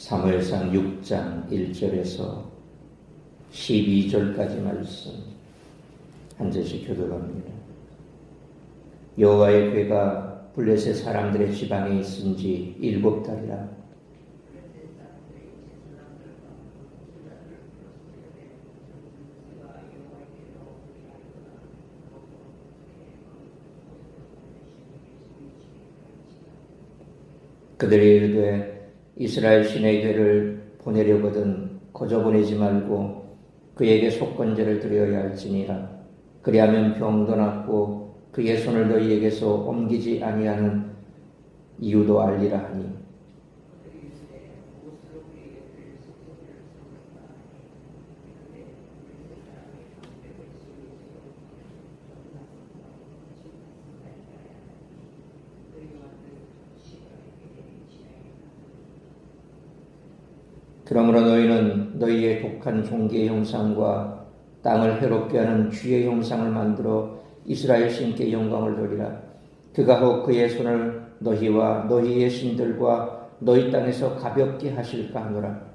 사무엘상 6장 1절에서 12절까지 말씀 한 절씩 교독합니다. 여호와의 궤가 블레셋 사람들의 지방에 있은 지 7달이라. 그들이 이르되 이스라엘 신의 궤를 보내려거든 거저 보내지 말고 그에게 속건제를 드려야 할지니라. 그리하면 병도 낫고 그의 손을 너희에게서 옮기지 아니하는 이유도 알리라 하니. 그러므로 너희는 너희의 독한 종기의 형상과 땅을 해롭게 하는 쥐의 형상을 만들어 이스라엘 신께 영광을 돌리라. 그가 혹 그의 손을 너희와 너희의 신들과 너희 땅에서 가볍게 하실까 하노라.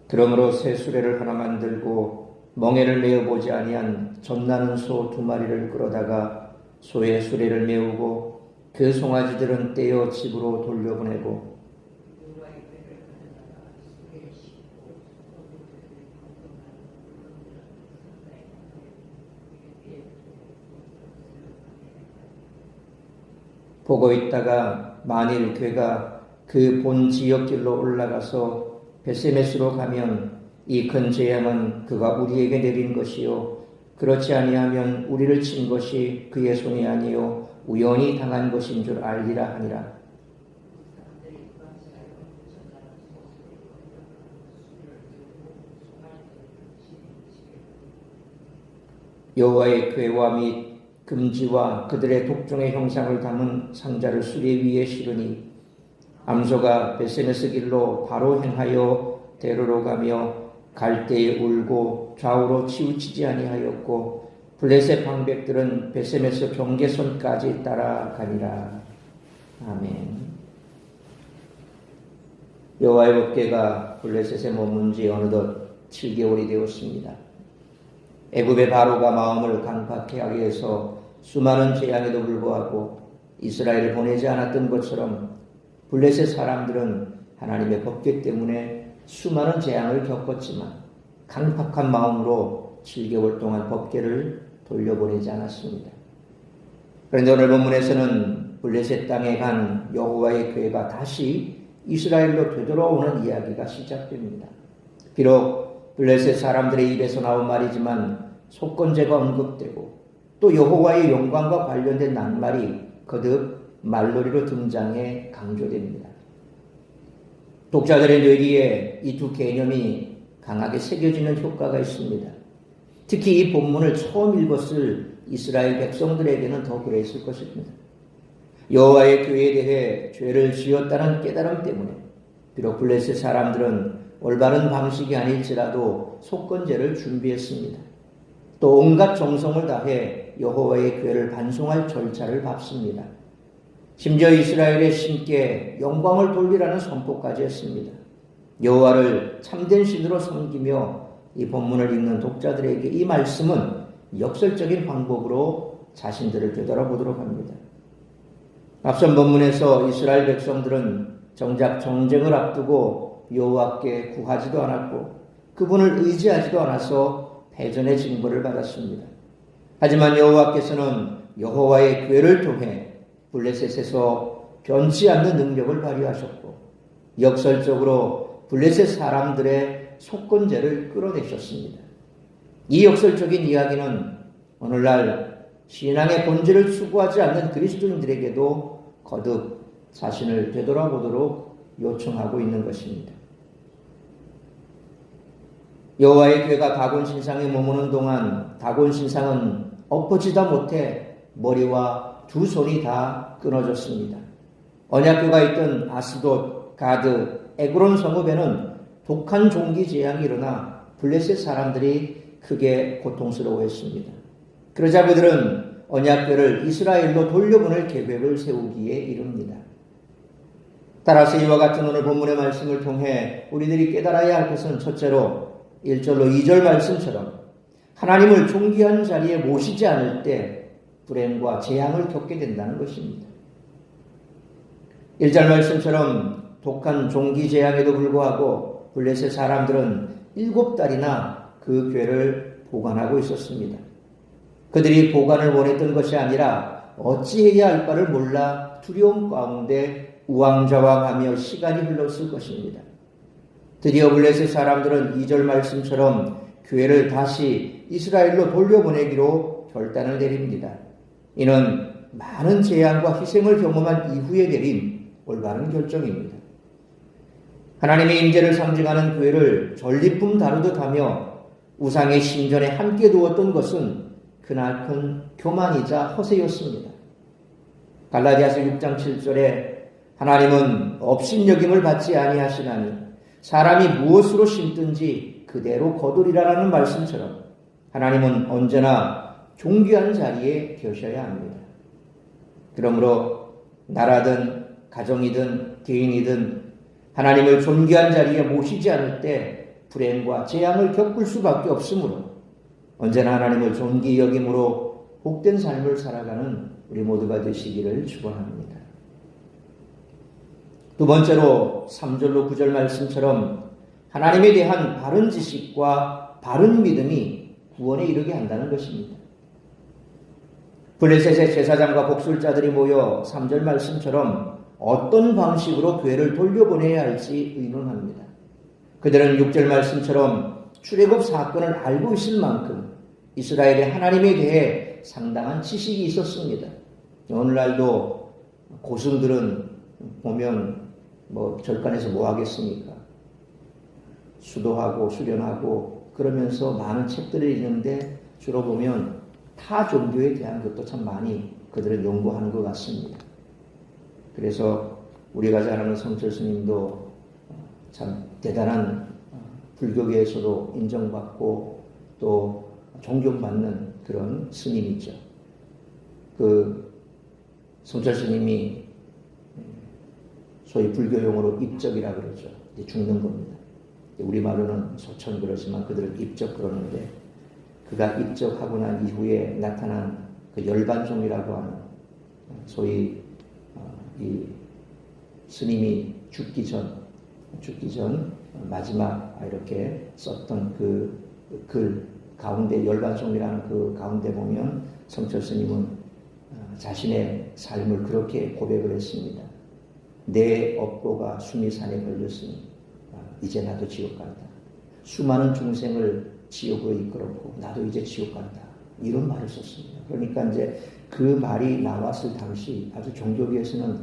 그러므로 새 수레를 하나 만들고 멍에를 메어 보지 아니한 젖나는 소 2마리를 끌어다가 소의 수레를 메우고 그 송아지들은 떼어 집으로 돌려보내고 보고 있다가 만일 궤가 그 본 지역길로 올라가서 베세메스로 가면 이 큰 재앙은 그가 우리에게 내린 것이요 그렇지 아니하면 우리를 친 것이 그의 손이 아니요 우연히 당한 것인 줄 알리라 하니라. 여호와의 궤와 및 금지와 그들의 독종의 형상을 담은 상자를 수레 위에 실으니 암소가 베세메스 길로 바로 행하여 대로로 가며 갈 때에 울고 좌우로 치우치지 아니하였고 블레셋 방백들은 베세메스 경계선까지 따라가니라. 아멘. 여호와의 법궤가 블레셋에 머문 지 어느덧 7개월이 되었습니다. 애굽의 바로가 마음을 강팍해 하게 해서 수많은 재앙에도 불구하고 이스라엘을 보내지 않았던 것처럼 블레셋 사람들은 하나님의 법궤 때문에 수많은 재앙을 겪었지만 강팍한 마음으로 7개월 동안 법궤를 돌려보내지 않았습니다. 그런데 오늘 본문에서는 블레셋 땅에 간 여호와의 궤가 다시 이스라엘로 되돌아오는 이야기가 시작됩니다. 비록 블레셋 사람들의 입에서 나온 말이지만 속건제가 언급되고 또 여호와의 영광과 관련된 낱말이 거듭 말놀이로 등장해 강조됩니다. 독자들의 뇌리에 이 두 개념이 강하게 새겨지는 효과가 있습니다. 특히 이 본문을 처음 읽었을 이스라엘 백성들에게는 더 그랬을 것입니다. 여호와의 궤에 대해 죄를 지었다는 깨달음 때문에 비록 블레셋 사람들은 올바른 방식이 아닐지라도 속건제를 준비했습니다. 또 온갖 정성을 다해 여호와의 궤를 반송할 절차를 밟습니다. 심지어 이스라엘의 신께 영광을 돌리라는 선포까지 했습니다. 여호와를 참된 신으로 섬기며 이 본문을 읽는 독자들에게 이 말씀은 역설적인 방법으로 자신들을 되돌아보도록 합니다. 앞선 본문에서 이스라엘 백성들은 정작 전쟁을 앞두고 여호와께 구하지도 않았고 그분을 의지하지도 않아서 패전의 징벌을 받았습니다. 하지만 여호와께서는 여호와의 궤를 통해 블레셋에서 변치 않는 능력을 발휘하셨고 역설적으로 블레셋 사람들의 속건제를 끌어내셨습니다. 이 역설적인 이야기는 오늘날 신앙의 본질을 추구하지 않는 그리스도인들에게도 거듭 자신을 되돌아보도록 요청하고 있는 것입니다. 여호와의 궤가 다곤 신상에 머무는 동안 다곤 신상은 엎어지다 못해 머리와 두 손이 다 끊어졌습니다. 언약궤가 있던 아스돗 가드, 에그론 성읍에는 독한 종기 재앙이 일어나 블레셋 사람들이 크게 고통스러워했습니다. 그러자 그들은 언약궤를 이스라엘로 돌려보낼 계획을 세우기에 이릅니다. 따라서 이와 같은 오늘 본문의 말씀을 통해 우리들이 깨달아야 할 것은 첫째로 1절로 2절 말씀처럼 하나님을 존귀한 자리에 모시지 않을 때 불행과 재앙을 겪게 된다는 것입니다. 1절 말씀처럼 독한 종기 재앙에도 불구하고 블레셋 사람들은 7달이나 그 궤를 보관하고 있었습니다. 그들이 보관을 원했던 것이 아니라 어찌해야 할 바를 몰라 두려움 가운데 우왕좌왕하며 시간이 흘렀을 것입니다. 드디어 블레셋 사람들은 2절 말씀처럼 교회를 다시 이스라엘로 돌려보내기로 결단을 내립니다. 이는 많은 재앙과 희생을 경험한 이후에 내린 올바른 결정입니다. 하나님의 임재를 상징하는 교회를 전리품 다루듯 하며 우상의 신전에 함께 두었던 것은 그나큰 교만이자 허세였습니다. 갈라디아서 6장 7절에 하나님은 업신여김을 받지 아니하시나니 사람이 무엇으로 심든지 그대로 거두리라라는 말씀처럼 하나님은 언제나 존귀한 자리에 계셔야 합니다. 그러므로 나라든 가정이든 개인이든 하나님을 존귀한 자리에 모시지 않을 때 불행과 재앙을 겪을 수밖에 없으므로 언제나 하나님을 존귀 여김으로 복된 삶을 살아가는 우리 모두가 되시기를 축원합니다. 두 번째로 3절로 9절 말씀처럼 하나님에 대한 바른 지식과 바른 믿음이 구원에 이르게 한다는 것입니다. 블레셋의 제사장과 복술자들이 모여 3절 말씀처럼 어떤 방식으로 교회를 돌려보내야 할지 의논합니다. 그들은 6절 말씀처럼 출애굽 사건을 알고 있을 만큼 이스라엘의 하나님에 대해 상당한 지식이 있었습니다. 오늘날도 고승들은 보면 절간에서 뭐 하겠습니까? 수도하고 수련하고 그러면서 많은 책들이 있는데 주로 보면 타 종교에 대한 것도 참 많이 그들은 연구하는 것 같습니다. 그래서 우리가 잘 아는 성철 스님도 참 대단한 불교계에서도 인정받고 또 존경받는 그런 스님이죠. 그 성철 스님이 소위 불교용어로 입적이라 그러죠. 죽는 겁니다. 우리말로는 소천 그러지만 그들은 입적 그러는데 그가 입적하고 난 이후에 나타난 그 열반종이라고 하는 소위 이 스님이 죽기 전 마지막 이렇게 썼던 그 글 가운데 열반종이라는 그 가운데 보면 성철 스님은 자신의 삶을 그렇게 고백을 했습니다. 내 업고가 수미산에 걸렸으니 이제 나도 지옥 간다. 수많은 중생을 지옥으로 이끌었고 나도 이제 지옥 간다. 이런 말을 썼습니다. 그러니까 이제 그 말이 나왔을 당시 아주 종교계에서는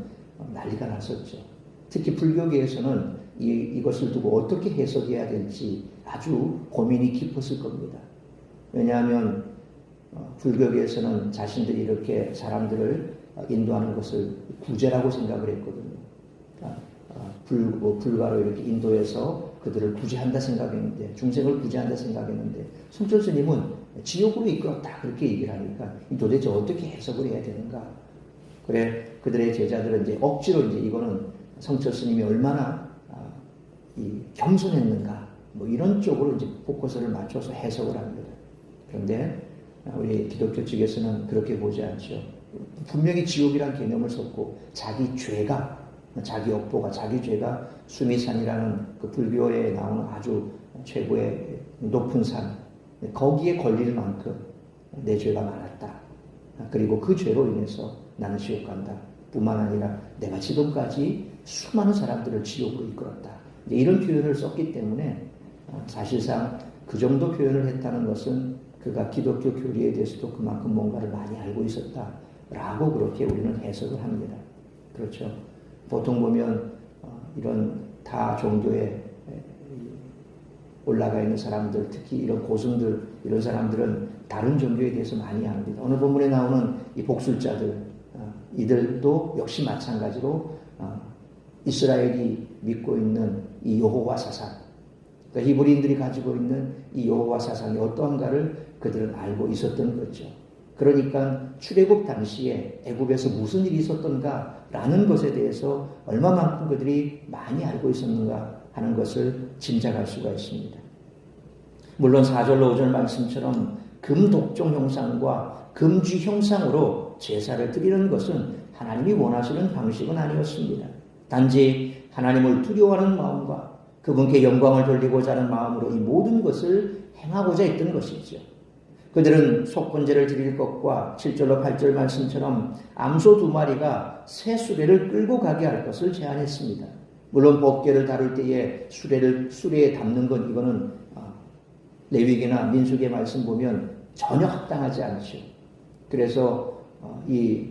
난리가 났었죠. 특히 불교계에서는 이것을 두고 어떻게 해석해야 될지 아주 고민이 깊었을 겁니다. 왜냐하면 불교계에서는 자신들이 이렇게 사람들을 인도하는 것을 구제라고 생각을 했거든요. 불가로 이렇게 인도해서 그들을 구제한다 생각했는데, 중생을 구제한다 생각했는데, 성철 스님은 지옥으로 이끌었다 그렇게 얘기를 하니까 도대체 어떻게 해석을 해야 되는가? 그래 그들의 제자들은 이제 억지로 이제 이거는 성철 스님이 얼마나 겸손했는가 이런 쪽으로 이제 포커스를 맞춰서 해석을 합니다. 그런데 우리 기독교 측에서는 그렇게 보지 않죠. 분명히 지옥이라는 개념을 썼고 자기 죄가 자기 업보가 자기 죄가 수미산이라는 그 불교에 나오는 아주 최고의 높은 산 거기에 걸릴 만큼 내 죄가 많았다. 그리고 그 죄로 인해서 나는 지옥 간다. 뿐만 아니라 내가 지금까지 수많은 사람들을 지옥으로 이끌었다. 이런 표현을 썼기 때문에 사실상 그 정도 표현을 했다는 것은 그가 기독교 교리에 대해서도 그만큼 뭔가를 많이 알고 있었다라고 그렇게 우리는 해석을 합니다. 그렇죠. 보통 보면 이런 타 종교에 올라가 있는 사람들, 특히 이런 고승들, 이런 사람들은 다른 종교에 대해서 많이 압니다. 오늘 본문에 나오는 이 복술자들, 이들도 역시 마찬가지로 이스라엘이 믿고 있는 이 여호와 사상, 그러니까 히브리인들이 가지고 있는 이 여호와 사상이 어떠한가를 그들은 알고 있었던 거죠. 그러니까 출애굽 당시에 애굽에서 무슨 일이 있었던가라는 것에 대해서 얼마만큼 그들이 많이 알고 있었는가 하는 것을 짐작할 수가 있습니다. 물론 4절로 5절 말씀처럼 금독종 형상과 금쥐 형상으로 제사를 드리는 것은 하나님이 원하시는 방식은 아니었습니다. 단지 하나님을 두려워하는 마음과 그분께 영광을 돌리고자 하는 마음으로 이 모든 것을 행하고자 했던 것이죠. 그들은 속건제를 드릴 것과 7절로 8절 말씀처럼 암소 2마리가 새 수레를 끌고 가게 할 것을 제안했습니다. 물론 법궤를 다룰 때에 수레에 담는 건 이거는 레위기나 민수기의 말씀 보면 전혀 합당하지 않죠. 그래서 이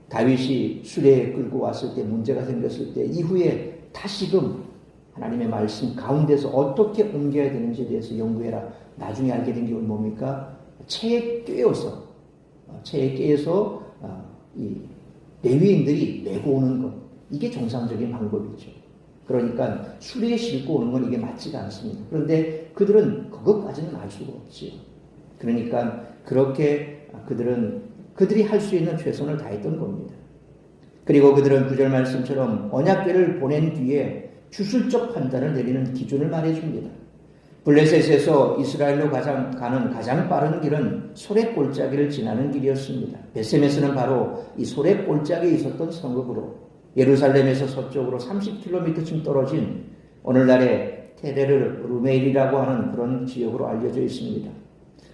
다윗이 수레에 끌고 왔을 때 문제가 생겼을 때 이후에 다시금 하나님의 말씀 가운데서 어떻게 옮겨야 되는지에 대해서 연구해라. 나중에 알게 된 게 뭡니까? 체에 꿰어서 이 레위인들이 메고 오는 것, 이게 정상적인 방법이죠. 그러니까 수레에 싣고 오는 건 이게 맞지가 않습니다. 그런데 그들은 그것까지는 알 수가 없지요. 그러니까 그렇게 그들이 할 수 있는 최선을 다했던 겁니다. 그리고 그들은 9절 말씀처럼 언약궤를 보낸 뒤에 주술적 판단을 내리는 기준을 말해줍니다. 블레셋에서 이스라엘로 가는 가장 빠른 길은 소랫골짜기를 지나는 길이었습니다. 베셈에서는 바로 이 소랫골짜기에 있었던 성읍으로 예루살렘에서 서쪽으로 30km쯤 떨어진 오늘날의 테레르 루메일이라고 하는 그런 지역으로 알려져 있습니다.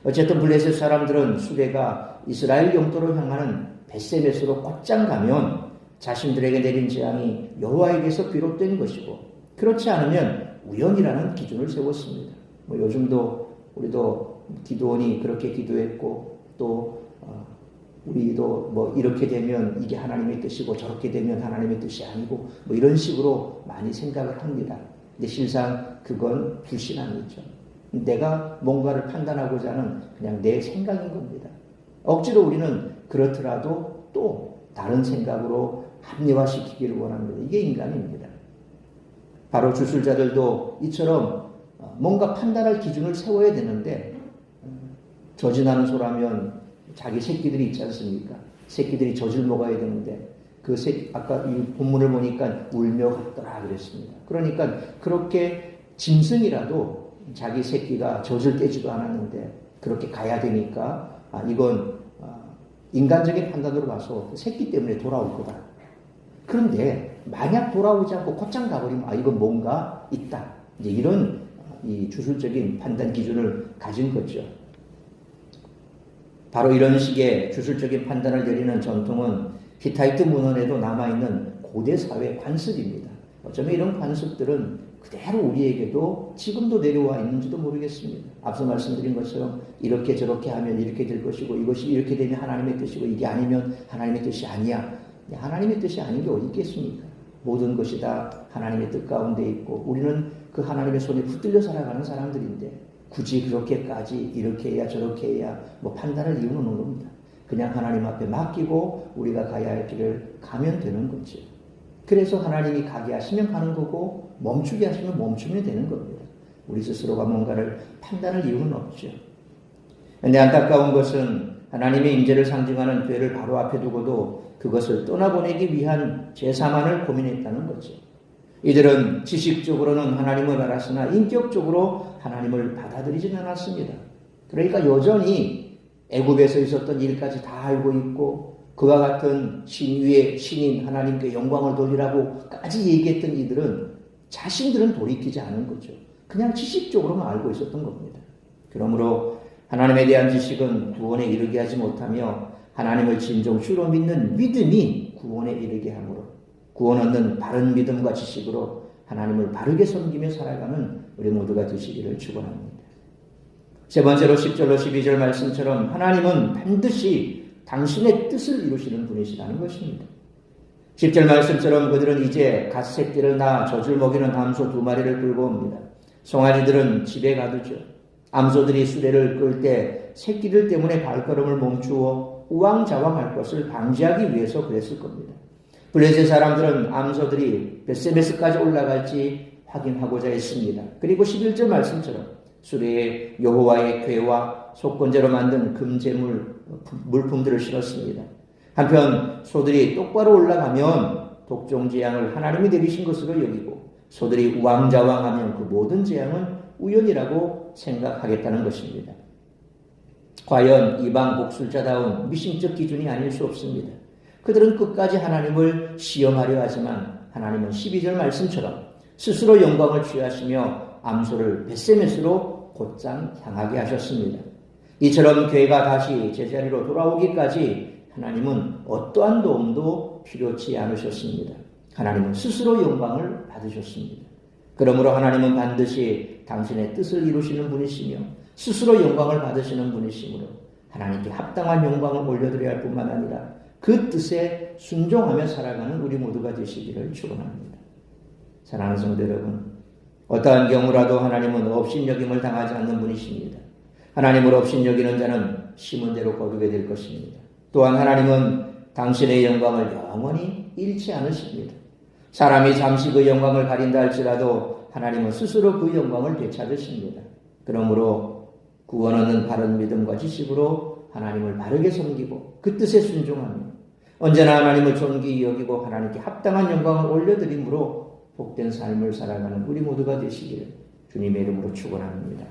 어쨌든 블레셋 사람들은 수레가 이스라엘 영토로 향하는 베셈에서로 곧장 가면 자신들에게 내린 재앙이 여호와에게서 비롯된 것이고, 그렇지 않으면 우연이라는 기준을 세웠습니다. 요즘도 우리도 기도원이 그렇게 기도했고, 또 우리도 이렇게 되면 이게 하나님의 뜻이고 저렇게 되면 하나님의 뜻이 아니고 이런 식으로 많이 생각을 합니다. 근데 실상 그건 불신앙이죠. 내가 뭔가를 판단하고자 하는 그냥 내 생각인 겁니다. 억지로 우리는 그렇더라도 또 다른 생각으로 합리화시키기를 원합니다. 이게 인간입니다. 바로 주술자들도 이처럼 뭔가 판단할 기준을 세워야 되는데, 저지나는 소라면 자기 새끼들이 있지 않습니까? 새끼들이 젖을 먹어야 되는데 그 새끼, 아까 이 본문을 보니까 울며 갔더라 그랬습니다. 그러니까 그렇게 짐승이라도 자기 새끼가 젖을 떼지도 않았는데 그렇게 가야 되니까 이건 인간적인 판단으로 봐서 새끼 때문에 돌아올 거다. 그런데 만약 돌아오지 않고 곧장 가버리면 이건 뭔가 있다. 이제 이런 이 주술적인 판단 기준을 가진 거죠. 바로 이런 식의 주술적인 판단을 내리는 전통은 히타이트 문헌에도 남아있는 고대 사회 관습입니다. 어쩌면 이런 관습들은 그대로 우리에게도 지금도 내려와 있는지도 모르겠습니다. 앞서 말씀드린 것처럼 이렇게 저렇게 하면 이렇게 될 것이고, 이것이 이렇게 되면 하나님의 뜻이고, 이게 아니면 하나님의 뜻이 아니야. 하나님의 뜻이 아닌 게 어디 있겠습니까? 모든 것이 다 하나님의 뜻 가운데 있고, 우리는 그 하나님의 손에 붙들려 살아가는 사람들인데 굳이 그렇게까지 이렇게 해야 저렇게 해야 판단할 이유는 없는 겁니다. 그냥 하나님 앞에 맡기고 우리가 가야 할 길을 가면 되는 거죠. 그래서 하나님이 가게 하시면 가는 거고 멈추게 하시면 멈추면 되는 겁니다. 우리 스스로가 뭔가를 판단할 이유는 없죠. 그런데 안타까운 것은 하나님의 임재를 상징하는 교회를 바로 앞에 두고도 그것을 떠나보내기 위한 제사만을 고민했다는 거죠. 이들은 지식적으로는 하나님을 알았으나 인격적으로 하나님을 받아들이지는 않았습니다. 그러니까 여전히 애굽에서 있었던 일까지 다 알고 있고, 그와 같은 신위의 신인 하나님께 영광을 돌리라고까지 얘기했던 이들은 자신들은 돌이키지 않은 거죠. 그냥 지식적으로만 알고 있었던 겁니다. 그러므로 하나님에 대한 지식은 구원에 이르게 하지 못하며 하나님을 진정 주로 믿는 믿음이 구원에 이르게 하므로, 구원 얻는 바른 믿음과 지식으로 하나님을 바르게 섬기며 살아가는 우리 모두가 되시기를 축원합니다. 세 번째로 10절로 12절 말씀처럼 하나님은 반드시 당신의 뜻을 이루시는 분이시라는 것입니다. 10절 말씀처럼 그들은 이제 갓새끼를 낳아 젖을 먹이는 암소 2마리를 끌고 옵니다. 송아지들은 집에 가두죠. 암소들이 수레를 끌 때 새끼들 때문에 발걸음을 멈추어 우왕좌왕할 것을 방지하기 위해서 그랬을 겁니다. 블레셋 사람들은 암소들이 벳세메스까지 올라갈지 확인하고자 했습니다. 그리고 11절 말씀처럼 수레에 여호와의 궤와 속건제로 만든 금제물 물품들을 실었습니다. 한편 소들이 똑바로 올라가면 독종 재앙을 하나님이 내리신 것으로 여기고 소들이 우왕좌왕하면 그 모든 재앙은 우연이라고 생각하겠다는 것입니다. 과연 이방 복술자다운 미신적 기준이 아닐 수 없습니다. 그들은 끝까지 하나님을 시험하려 하지만 하나님은 12절 말씀처럼 스스로 영광을 취하시며 암소를 벳세메스로 곧장 향하게 하셨습니다. 이처럼 교회가 다시 제자리로 돌아오기까지 하나님은 어떠한 도움도 필요치 않으셨습니다. 하나님은 스스로 영광을 받으셨습니다. 그러므로 하나님은 반드시 당신의 뜻을 이루시는 분이시며 스스로 영광을 받으시는 분이시므로 하나님께 합당한 영광을 올려드려야 할 뿐만 아니라 그 뜻에 순종하며 살아가는 우리 모두가 되시기를 축원합니다. 사랑하는 성도 여러분, 어떠한 경우라도 하나님은 업신여김을 당하지 않는 분이십니다. 하나님을 업신여기는 자는 심은 대로 거두게 될 것입니다. 또한 하나님은 당신의 영광을 영원히 잃지 않으십니다. 사람이 잠시 그 영광을 가린다 할지라도 하나님은 스스로 그 영광을 되찾으십니다. 그러므로 구원 얻는 바른 믿음과 지식으로 하나님을 바르게 섬기고 그 뜻에 순종하며 언제나 하나님을 존귀히 여기고 하나님께 합당한 영광을 올려드림으로 복된 삶을 살아가는 우리 모두가 되시기를 주님의 이름으로 축원합니다.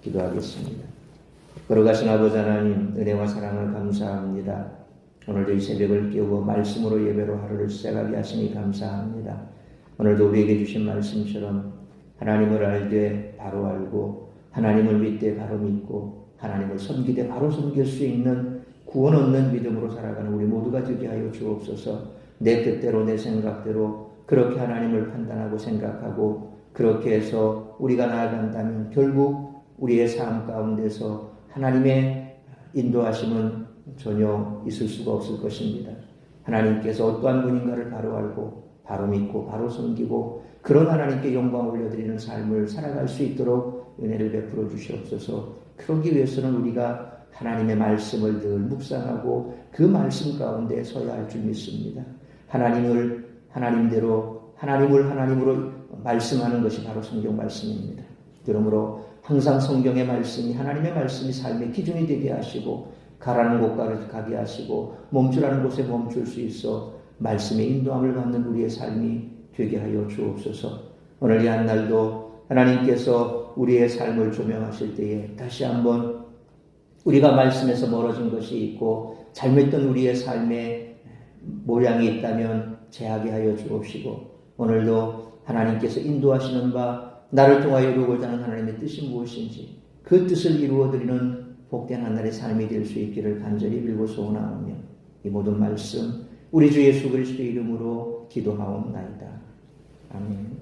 기도하겠습니다. 걸어가신 아버지 하나님, 은혜와 사랑을 감사합니다. 오늘도 이 새벽을 깨워 말씀으로 예배로 하루를 시작하게 하시니 감사합니다. 오늘도 우리에게 주신 말씀처럼 하나님을 알되 바로 알고 하나님을 믿되 바로 믿고 하나님을 섬기되 바로 섬길 수 있는 구원 얻는 믿음으로 살아가는 우리 모두가 되게 하여 주옵소서. 내 뜻대로 내 생각대로 그렇게 하나님을 판단하고 생각하고 그렇게 해서 우리가 나아간다면 결국 우리의 삶 가운데서 하나님의 인도하심은 전혀 있을 수가 없을 것입니다. 하나님께서 어떠한 분인가를 바로 알고 바로 믿고 바로 섬기고 그런 하나님께 영광 올려드리는 삶을 살아갈 수 있도록 은혜를 베풀어 주시옵소서. 그러기 위해서는 우리가 하나님의 말씀을 늘 묵상하고 그 말씀 가운데 서야 할 줄 믿습니다. 하나님을 하나님으로 말씀하는 것이 바로 성경 말씀입니다. 그러므로 항상 성경의 말씀이 하나님의 말씀이 삶의 기준이 되게 하시고 가라는 곳까지 가게 하시고 멈추라는 곳에 멈출 수 있어 말씀의 인도함을 받는 우리의 삶이 되게 하여 주옵소서. 오늘 이 한날도 하나님께서 우리의 삶을 조명하실 때에 다시 한번 우리가 말씀에서 멀어진 것이 있고 잘못된 우리의 삶의 모양이 있다면 제하게 하여 주옵시고 오늘도 하나님께서 인도하시는 바 나를 통하여 이루고자 하는 하나님의 뜻이 무엇인지 그 뜻을 이루어드리는 복된 한날의 삶이 될 수 있기를 간절히 빌고 소원하오며 이 모든 말씀 우리 주 예수 그리스도의 이름으로 기도하옵나이다. 아멘.